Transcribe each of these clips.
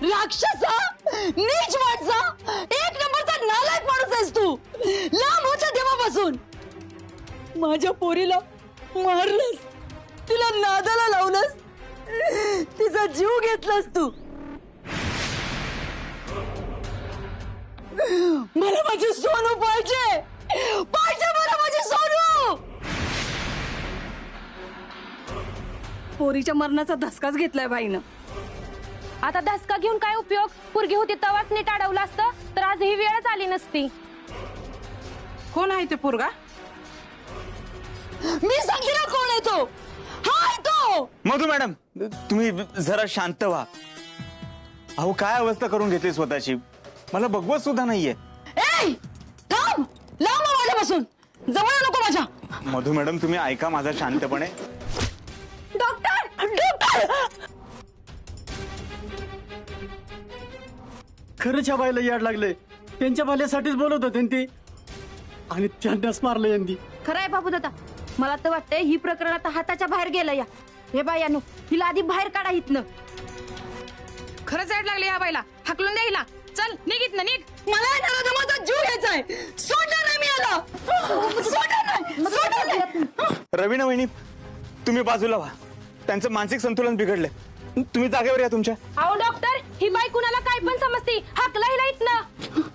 राक्षसा, नीच माणसा, एक नंबरचा नालायक माणूस आहेस तू. लांब होच्या देवापासून. माझ्या पोरीला मारलंस, तिला नादाला लावलंस, तिचा जीव घेतलास तू. मला माझी सोनू पाहिजे, पाहिजे मला माझी सोनू. पोरीच्या मरणाचा धसकाच घेतलाय बाईनं. आता धसका घेऊन काय उपयोग? पोरगी होती तवाच नीट अडवलं असतं तर आज ही वेळच आली नसती. कोण आहे ते पोरगा? मी सांगते ना कोण आहे तो. हाय तो. मधू मॅडम, तुम्ही जरा शांत व्हा. अहो काय अवस्था करून घेतली स्वतःची, मला बघवत सुद्धा नाहीये. ए थांब, लांब हो माझ्यापासून, जवळ नको माझ्या. मधू मॅडम तुम्ही ऐका माझा शांतपणे. Doctor, doctor. खरंच ह्या बाईला याड लागले. त्यांच्या भल्यासाठीच बोलत होते ती, आणि त्यांनाच मारलं यांनी. खरं आहे बाबू दादा, मला तर वाटतंय ही प्रकरण आता हाताच्या बाहेर गेलं. या हे बायानो, हिला आधी बाहेर काढा इथनं. खरंच ऍड लागली या बाईला. हाकलून द्या हिला. चल निघित ना, निघ. मला ना माझा जीव घ्यायचाय. सोडणार नाही मी याला. सोडणार नाही, सोडणार नाही. रवीना वहिनी तुम्ही बाजूला व्हा, त्यांचं मानसिक संतुलन बिघडलंय. तुम्ही जागेवर या तुमच्या. अहो डॉक्टर, ही बाई कुणाला काय पण समजती. हाकला हिला इथनं.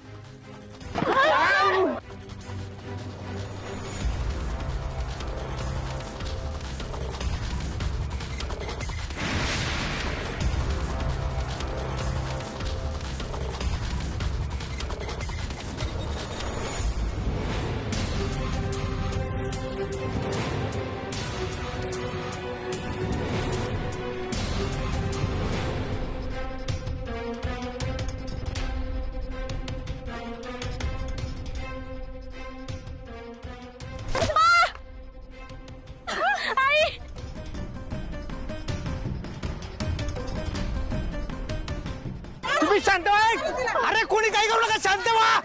तुम्ही शांत व्हा. अरे कोणी काही करू नका, शांत व्हा.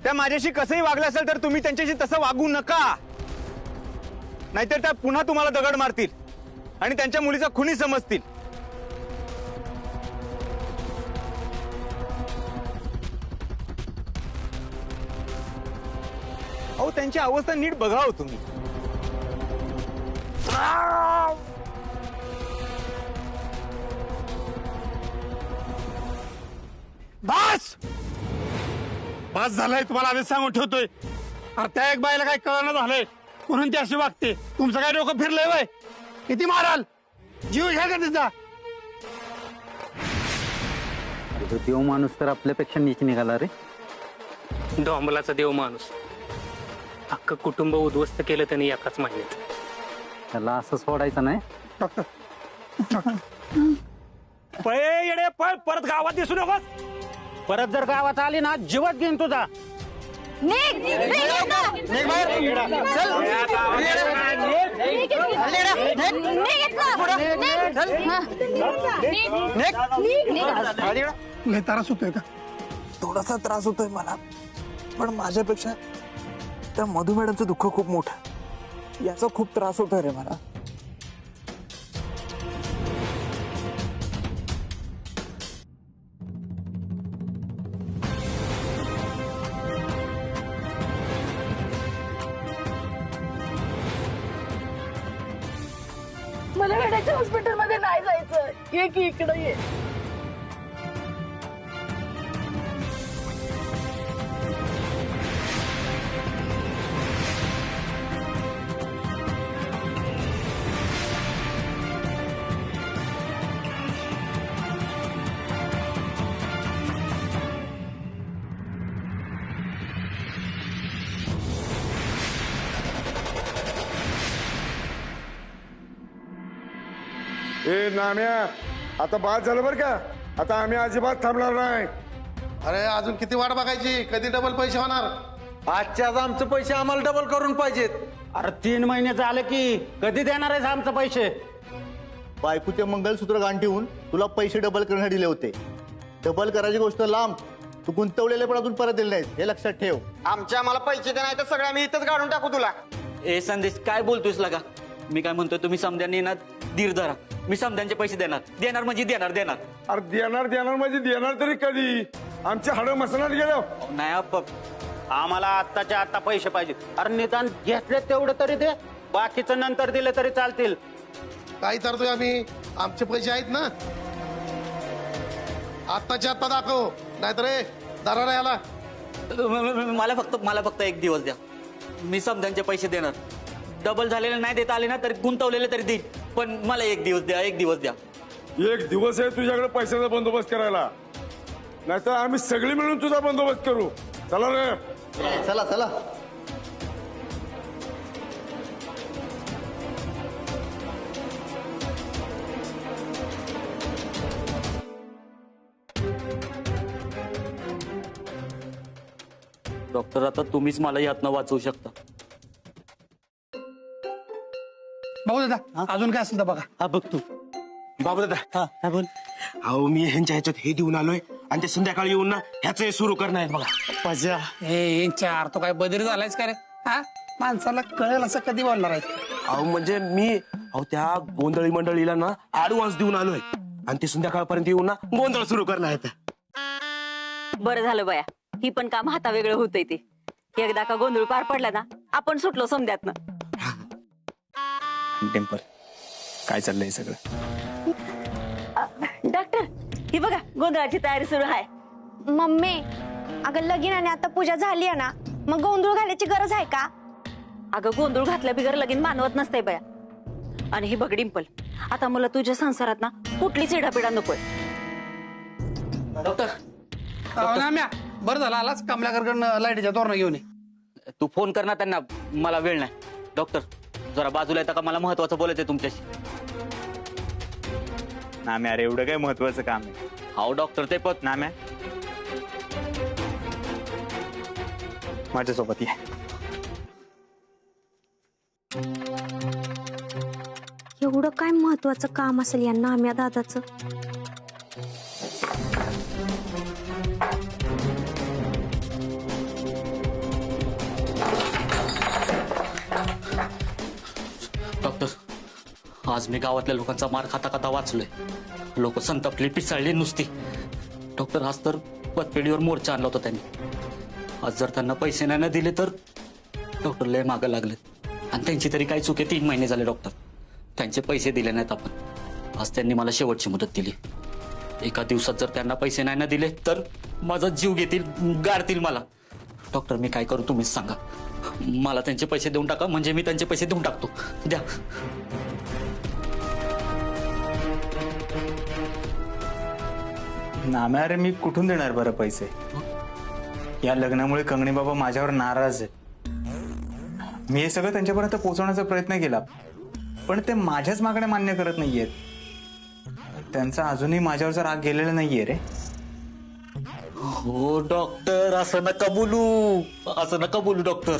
त्या माझ्याशी कसंही वागलं असेल तर तुम्ही त्यांच्याशी तसं वागू नका, नाहीतर त्या पुन्हा तुम्हाला दगड मारतील आणि त्यांच्या मुलीचा खुनी समजतील. अहो त्यांची अवस्था नीट बघाव तुम्ही. बस बस झालंय, तुम्हाला आधीच सांगून ठेवतोय. अरे त्या एक बाईला काय कळणं झालंय म्हणून ती अशी वागते. तुमचं काय डोकं फिरलंय वय? किती माराल? जीव घ्या का तिचा? तो देव माणूस तर आपल्यापेक्षा नीच निघाला रे. डोंबलाचा देव माणूस. अख्खं कुटुंब उद्ध्वस्त केलं त्याने एकाच महिन्यात. त्याला असं सोडायचं नाही. पळ येडे पळ, परत गावात दिसू नकोस. परत जर गावात आली ना जीवात घेईन तुझा. निघ, निघ इथनं. निघ इथनं. हा. लय त्रास होतोय का? थोडासा त्रास होतोय मला, पण माझ्यापेक्षा त्या मधू मॅडमचं दुःख खूप मोठं. याचा खूप त्रास होतोय रे मला. मला वेड्याच्या हॉस्पिटल मध्ये नाही जायचं. ये की इकडे ये. ए नाम्या, आता बाद झालं बरं का. आता आम्ही अजिबात थांबणार नाही. अरे अजून किती वाट बघायची? कधी डबल पैसे होणार? आजच्याच आमचे पैसे आम्हाला डबल करून पाहिजेत. अरे 3 महिने झाले की कधी देणार आहेस आमचे पैसे? बायकोचे मंगलसूत्र गाण ठेवून तुला पैसे डबल करण्यासाठी दिले होते. डबल करायची गोष्ट लांब, तू गुंतवलेले पण अजून परत दिले नाहीस, हे लक्षात ठेव. आमच्या आम्हाला पैसे दे, नाही तर सगळं आम्ही इथंच काढून टाकू तुला. ए संदेश, काय बोलतोयस लगा? मी काय म्हणतोय, तुम्ही समद्यांनी ना धीर धरा. मी समध्यांचे पैसे देणार म्हणजे देणार. अरे देणार म्हणजे देणार तरी कधी? आमचे हाडं मसनात गेलो. नाही आम्हाला आत्ताच्या आता पैसे पाहिजे. अरे निदान घेतले तेवढं तरी दे, बाकीचं नंतर दिलं तरी चालतील. काय करतोय आम्ही? आमचे पैसे आहेत ना, आत्ताच्या आत्ता दाखव, नाहीतर दरारा याला. मला फक्त 1 दिवस द्या. मी समध्यांचे पैसे देणार. डबल झालेले नाही देता आले ना तरी गुंतवलेले तरी देईल, पण मला 1 दिवस द्या. 1 दिवस आहे तुझ्याकडे पैशाचा बंदोबस्त करायला, नाहीतर आम्ही सगळी मिळून तुझा बंदोबस्त करू. चला रे. चला. डॉक्टर आता तुम्हीच मला यातनं वाचवू शकता. भाऊ दादा अजून काय असेल तर बघा. हा बघ तू. बाबू दादा हा बोल. अहो मी ह्यांच्या ह्याच्यात हे देऊन आलोय आणि ते संध्याकाळी येऊन ना ह्याच सुरू करणार आहेत बघा. मजा. हे चार तो काय बदरी झालायच का रे? हा माणसाला कळेल असं कधी बोलणार आहे? अहो म्हणजे मी त्या गोंधळी मंडळीला ना ऍडव्हान्स देऊन आलोय आणि ते संध्याकाळपर्यंत येऊन ना गोंधळ सुरू करणार आहेत. बरं झालं बाया, ही पण काम हाता वेगळं होतंय. ते एकदा का गोंधळ पार पडला ना आपण सुटलो समध्यातनं. टेम्पर काय चाललंय सगळं? डॉक्टर ही बघा गोंधळाची तयारी सुरू आहे. मम्मी अगं लगीन आणि आता पूजा झाली आहे ना, मग गोंधळ घालायची गरज आहे का? अगं गोंधळ घातल्या बिगर लगीन मानवत नसते बया. आणि ही बघ डिंपल, आता मला तुझ्या संसारात ना कुठलीच इडापिडा नकोय. डॉक्टर बरं झालं आलाच, कमलाकरकडनं लाईटच्या तोरणं घेऊन ये. तू फोन कर ना त्यांना, मला वेळ नाही. डॉक्टर जरा बाजूला येता का, मला महत्वाचं बोलायचंय तुमच्याशी. नाम्या अरे एवढं काय महत्वाचं काम आहे? हाव डॉक्टर ते पण. नाम्या माझ्यासोबत ये. एवढं काय महत्वाचं काम असेल या नाम्या दादाचं? डॉक्टर आज मी गावातल्या लोकांचा मार खाता वाचलोय. लोक संतापली, पिसाळली नुसती. डॉक्टर आज तर पतपेढीवर मोर्चा आणला होता त्यांनी. आज जर त्यांना पैसे नाही दिले तर डॉक्टर लय मागं लागलेत. आणि त्यांची तरी काय चूक आहे? 3 महिने झाले डॉक्टर, त्यांचे पैसे दिले नाहीत आपण. आज त्यांनी मला शेवटची मुदत दिली. 1 दिवसात जर त्यांना पैसे नाही ना दिले तर माझा जीव घेतील, गाडतील मला. डॉक्टर मी काय करू तुम्हीच सांगा. मला त्यांचे पैसे देऊन टाका, म्हणजे मी त्यांचे पैसे देऊन टाकतो. द्या. नाम्या अरे मी कुठून देणार बरं पैसे? या लग्नामुळे कंगणे बाबा माझ्यावर नाराज आहेत. मी हे सगळं त्यांच्यापर्यंत पोहोचवण्याचा प्रयत्न केला, पण ते माझ्याच मागण्या मान्य करत नाहीयेत. त्यांचा अजूनही माझ्यावरचा राग गेलेला नाहीये रे. हो डॉक्टर, असं नका बोलू डॉक्टर.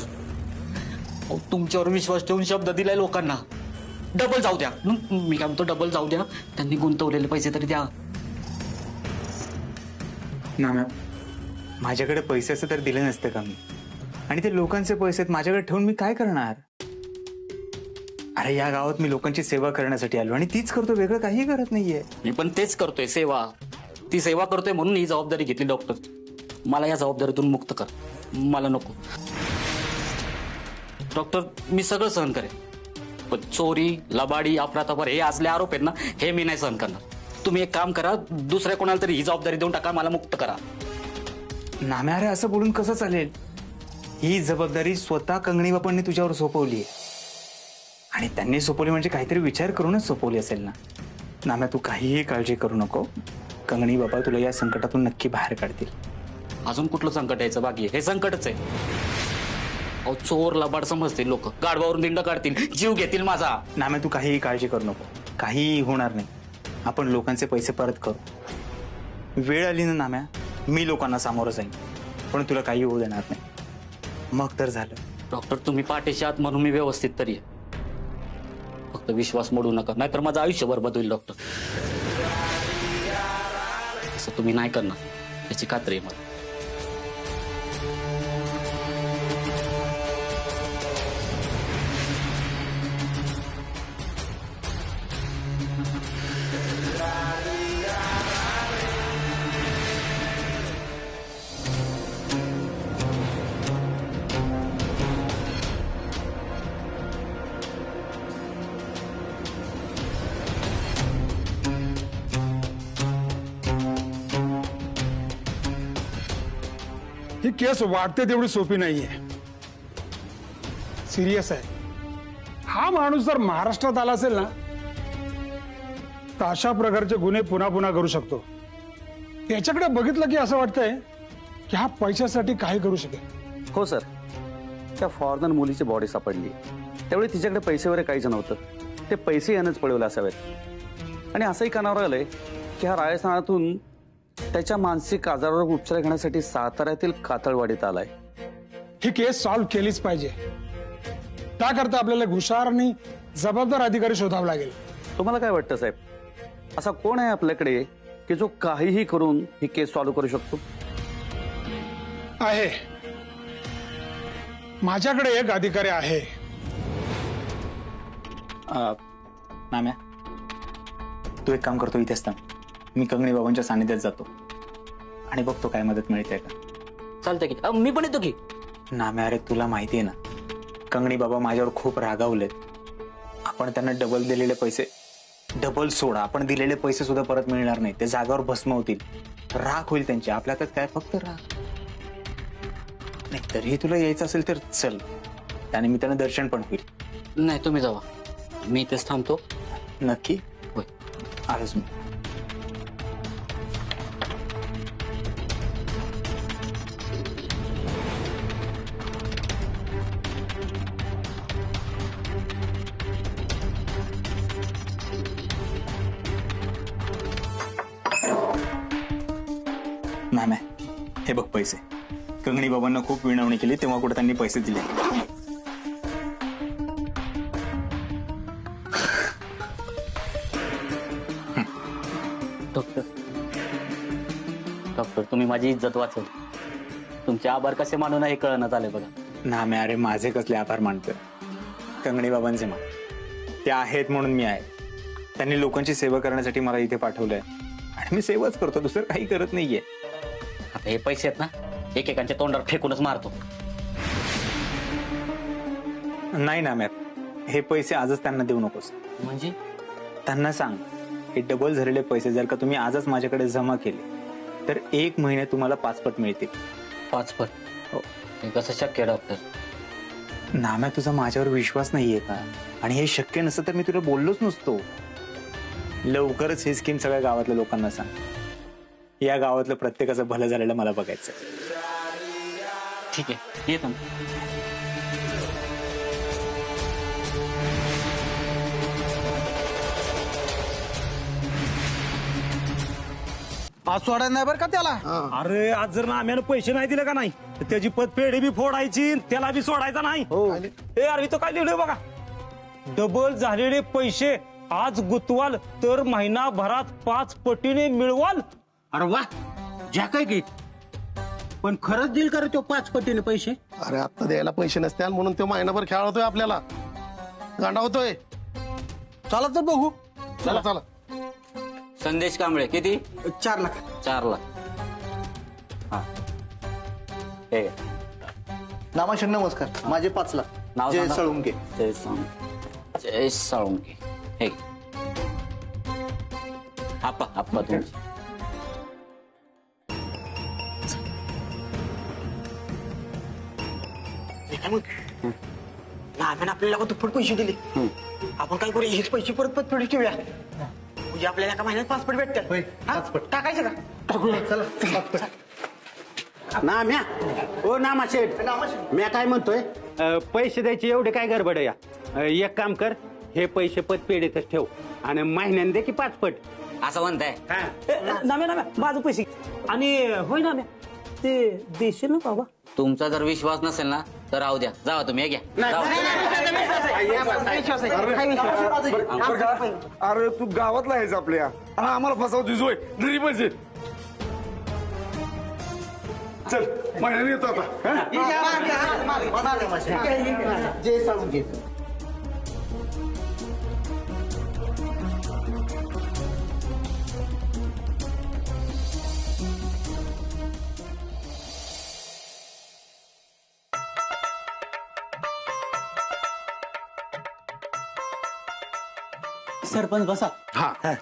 तुमच्यावर विश्वास ठेवून शब्द दिलाय लोकांना. डबल जाऊ द्या. मी काय म्हणतो, डबल जाऊ द्या. त्यांनी गुंतवलेले पैसे तरी द्या. नाम्या माझ्याकडे पैसे असते तर दिले नसते का मी? आणि ते लोकांचे पैसे माझ्याकडे ठेवून मी काय करणार? अरे या गावात मी लोकांची सेवा करण्यासाठी आलो आणि तीच करतो, वेगळं काही करत नाहीये. मी पण तेच करतोय, सेवा. ती सेवा करतोय म्हणून ही जबाबदारी घेतली डॉक्टर. मला या जबाबदारीतून मुक्त कर. मला नको. डॉक्टर मी सगळं सहन करेन, पण चोरी, लबाडी, अफरातफर हे असले आरोप आहेत ना, हे मी नाही सहन करणार. तुम्ही एक काम करा, दुसऱ्या कोणाला तरी ही जबाबदारी देऊन टाका, मला मुक्त करा. नाम्या अरे असं बोलून कसं चालेल? ही जबाबदारी स्वतः कंगणी बापांनी तुझ्यावर सोपवली आहे. आणि त्यांनी सोपवली म्हणजे काहीतरी विचार करूनच सोपवली असेल ना. नाम्या तू काहीही काळजी करू नको. कंगणी बाबा तुला या संकटातून नक्की बाहेर काढतील. अजून कुठलं संकट यायचं बाकी आहे? हे संकटच आहे. अहो चोर लबाड समजतील लोक, गाडवावरून दिंड काढतील, जीव घेतील माझा. नाम्या तू काहीही काळजी करू नको, काहीही होणार नाही. आपण लोकांचे पैसे परत करू. वेळ आली ना नाम्या, मी लोकांना सामोरं जाईन, पण तुला काही होऊ देणार नाही. मग तर झालं. डॉक्टर तुम्ही पाठीशी आहात म्हणून मी व्यवस्थित तरी आहे. फक्त विश्वास मोडू नका, नाहीतर माझं आयुष्य बरबाद होईल. डॉक्टर असं तुम्ही नाही करणार याची खात्री आहे मला. ही केस वाटते तेवढी सोपी नाहीये, सिरियस आहे. हा माणूस जर महाराष्ट्रात आला असेल ना तर अशा प्रकारचे गुन्हे पुन्हा पुन्हा करू शकतो. त्याच्याकडे बघितलं की असं वाटतंय की हा पैशासाठी काही करू शकेल. हो सर, त्या फॉरेनर मुलीची बॉडी सापडली त्यावेळी तिच्याकडे पैसे वगैरे काहीच नव्हतं. ते पैसे यानंच पळवले असावेत. आणि असंही कानावर आलंय की हा राजस्थानातून त्याच्या मानसिक आजारावर उपचार घेण्यासाठी साताऱ्यातील कातळवाडीत आलाय. ही केस सॉल्व्ह केलीच पाहिजे. त्याकरता आपल्याला एक हुशार आणि जबाबदार अधिकारी शोधावा लागेल. तुम्हाला काय वाटतं साहेब, असा कोण आहे आपल्याकडे की जो काहीही करून ही केस सॉल्व्ह करू शकतो? आहे, माझ्याकडे एक अधिकारी आहे. नाम्या, तू एक काम करतो, इथेच थांब. मी कंगणी बाबांच्या सानिध्यात जातो आणि बघतो काय मदत मिळते का. चालतंय की मी पण येतो की. नाम्या, अरे तुला माहिती आहे ना, कंगणी बाबा माझ्यावर खूप रागावलेत. आपण त्यांना डबल दिलेले पैसे, डबल सोडा, आपण दिलेले पैसे सुद्धा परत मिळणार नाही. ते जागावर भस्म होतील, राग होईल त्यांची. आपल्या तर काय फक्त राग नाही. तरीही तुला यायचं असेल तर चल, त्याने मी त्यांना दर्शन पण होईल. नाही तुम्ही जावा, मी इथेच थांबतो. नक्की? होय, आलोच मी. नाम्या, हे बघ पैसे. कंगणी बाबांना खूप विनवणी केली तेव्हा कुठे त्यांनी पैसे दिले. डॉक्टर तुम्ही माझी इज्जत वाचवली. तुमचे आभार कसे मानून हे कळण्यात आले बघा. नाम्या, अरे माझे कसले आभार मानतोय? कंगणी बाबांचे मान. ते आहेत म्हणून मी आहे. त्यांनी लोकांची सेवा करण्यासाठी मला इथे पाठवलंय आणि मी सेवाच करतो, दुसरं काही करत नाहीये. आता हे पैसे आहेत ना, एकेकांच्या तोंडावर फेकूनच मारतो. नाही नाम्या, हे पैसे आजच त्यांना देऊ नकोस. म्हणजे? त्यांना सांग, हे डबल झालेले पैसे जर का तुम्ही आजच माझ्याकडे जमा केले तर 1 महिन्यात तुम्हाला 5 पट मिळतील. 5 पट? हो. हे कसं शक्य आहे डॉक्टर? नाम्या, तुझा माझ्यावर विश्वास नाहीये का? आणि हे शक्य नसतं तर मी तुला बोललोच नसतो. लवकरच ही स्कीम सगळ्या गावातल्या लोकांना सांग. या गावातलं प्रत्येकाचं भलं झालेलं मला बघायचं. ठीक आहे, येतो. आज सोडायला नाही बरं का त्याला. अरे आज जर नाम्यानं पैसे नाही दिले का नाही तर त्याची पतपेढी बी फोडायची, त्याला बी सोडायचा नाही. अरे तो काय लिहिलंय बघा, डबल झालेले पैसे आज गुतवाल तर महिनाभरात 5 पटीने मिळवाल. अरे वा, ज्या काय की पण खरंच देईल का रे तो 5 पटीने पैसे? अरे आता द्यायला पैसे नसतील म्हणून तो महिनाभर खेळवतोय आपल्याला, गांडावतोय. चला तर बघू. चला चला. संदेश कांबळे किती? 4 लाख. 4 लाख. हा, हे घ्या. नामाशे नमस्कार. माझे 5 लाख. नाव जय सांगा. सळुंके. जय साळुंके. जय साळुंके. हे घ्या. आप्पा तुमची. नाम्यानं आपल्याला दुप्पट पैसे दिले. आपण काय करू, हेच पैसे परत परत ठेवूया. म्हणजे आपल्याला एका महिन्यात 5 पट भेटतात. टाकायचं का? टाकूया. चला. नाम्या, ओ नामा शेठ, मी काय म्हणतोय, पैसे द्यायची एवढे काय गडबड आहे या? एक काम कर, हे पैसे पतपेढीतच ठेव आणि महिन्याने दे की 5 पट. असं म्हणताय? नाम्या माझं पैसे आणि होय नाम्या ते देशील ना बाबा. तुमचा जर विश्वास नसेल ना तर राहू द्या, जावा तुम्ही. हे घ्या. अरे तू गावातला आहेस आपल्या, अरे आम्हाला फसवतोस होय. घरी पैसे चल, महिन्याने येतो आता. जय सळुंके. सरपंच बसा. हा.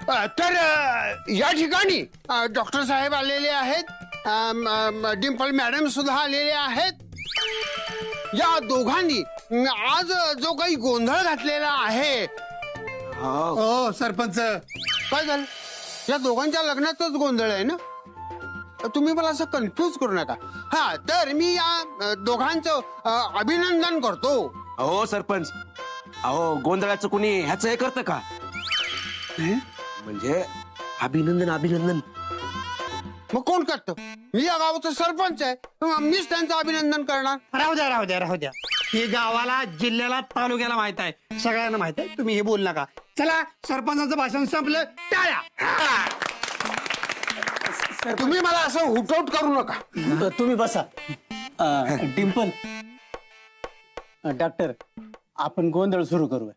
तर या ठिकाणी डॉक्टर साहेब आलेले आहेत, डिंपल मॅडम सुद्धा आलेले आहेत. या दोघांनी आज जो काही गोंधळ घातलेला आहे. हो सरपंच, काय झालं? या दोघांच्या लग्नातच गोंधळ आहे ना? तुम्ही मला असं कन्फ्यूज करू नका. हा, तर मी या दोघांचं अभिनंदन करतो. अहो सरपंच, अहो गोंधळाचं कुणी ह्याचं हे करतं का? म्हणजे अभिनंदन. मग कोण करतं? मी या गावाचा सरपंच आहे, मीच त्यांचं अभिनंदन करणार. राहू द्या. हे गावाला, जिल्ह्याला, तालुक्याला माहित आहे, सगळ्यांना माहित आहे. तुम्ही हे बोल नका. चला, सरपंचाचं भाषण संपलं. टाळ्या. तुम्ही मला असं हुटआउट करू नका. तुम्ही बसा. डिंपल, डॉक्टर, आपण गोंधळ सुरू करूया.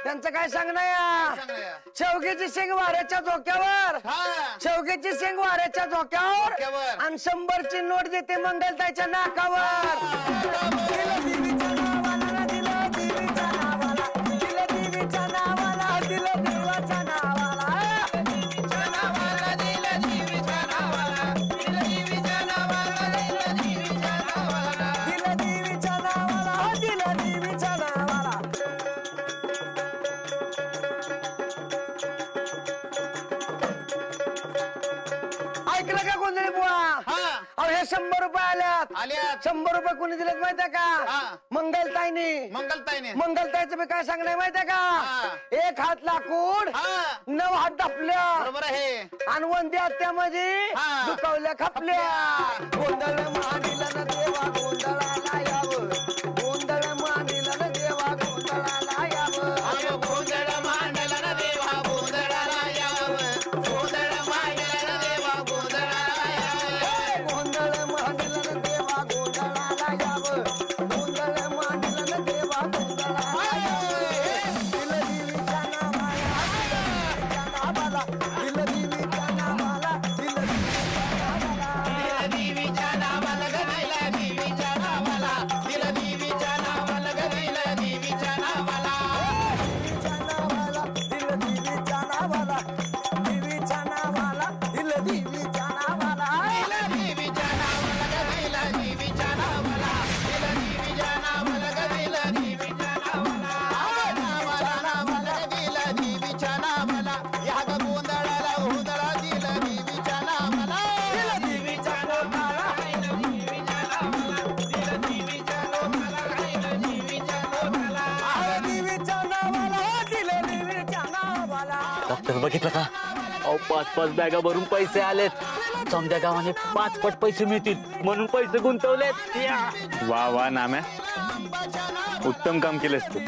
त्यांचं काय सांगणार? शेवग्याची शेंग वाऱ्याच्या झोक्यावर, शेवग्याची शेंग वाऱ्याच्या झोक्यावर, आणि 100ची नोट देते मंगलताईच्या नाकावर. ऐकलं का गोंधळी बुवा? अहो हे 100 रुपये आल्यात. 100 रुपये कोणी दिलेत माहितीये का? मंगलताईचं मी काय सांगणार माहितीये का? 1 हात लाकूड, 9 हात डपल्या, बरोबर आहे, आणि वंदी आत्यामध्ये दुखावल्या खपल्या. गोंधळ मांडीला न देवा गोंधळाला यावं, गोंधळ मांडीला न देवा गोंधळाला यावं, गोंधळ मांडला न देवा गोंधळाला यावं, गोंधळ मांडला न देवा गोंधळाला यावं, गोंधळ मांडला न देवा गोंधळाला यावं, गोंधळ मांडला न देवा गोंधळाला यावं. दिलदेवीच्या नावाला, दिलदेवीच्या नावाला, दिलदेवीच्या नावाला, दिलदेवीच्या नावाला, दिलदेवीच्या नावाला, दिलदेवीच्या नावाला, दिलदेवीच्या नावाला, दिलदेवीच्या नावाला, दिलदेवीच्या नावाला, दिलदेवीच्या नावाला, दिलदेवीच्या नावाला, दिलदेवीच्या नावाला, दिलदेवीच्या नावाला, या गोंधळाला गोंधळा दिलदेवीच्या नावाला, दिलदेवीच्या नावाला, दिलदेवीच्या नावाला, दिलदेवीच्या नावाला, दिलदेवीच्या नावाला, दिलदेवीच्या नावाला, दिलदेवीच्या नावाला. डॉक्टर बघितलं का? अहो 5-5 बॅगा भरून पैसे आलेत. समजा गावाने 5 पट पैसे मिळतील म्हणून पैसे गुंतवलेत. वा वा नाम्या, उत्तम काम केलंस तू.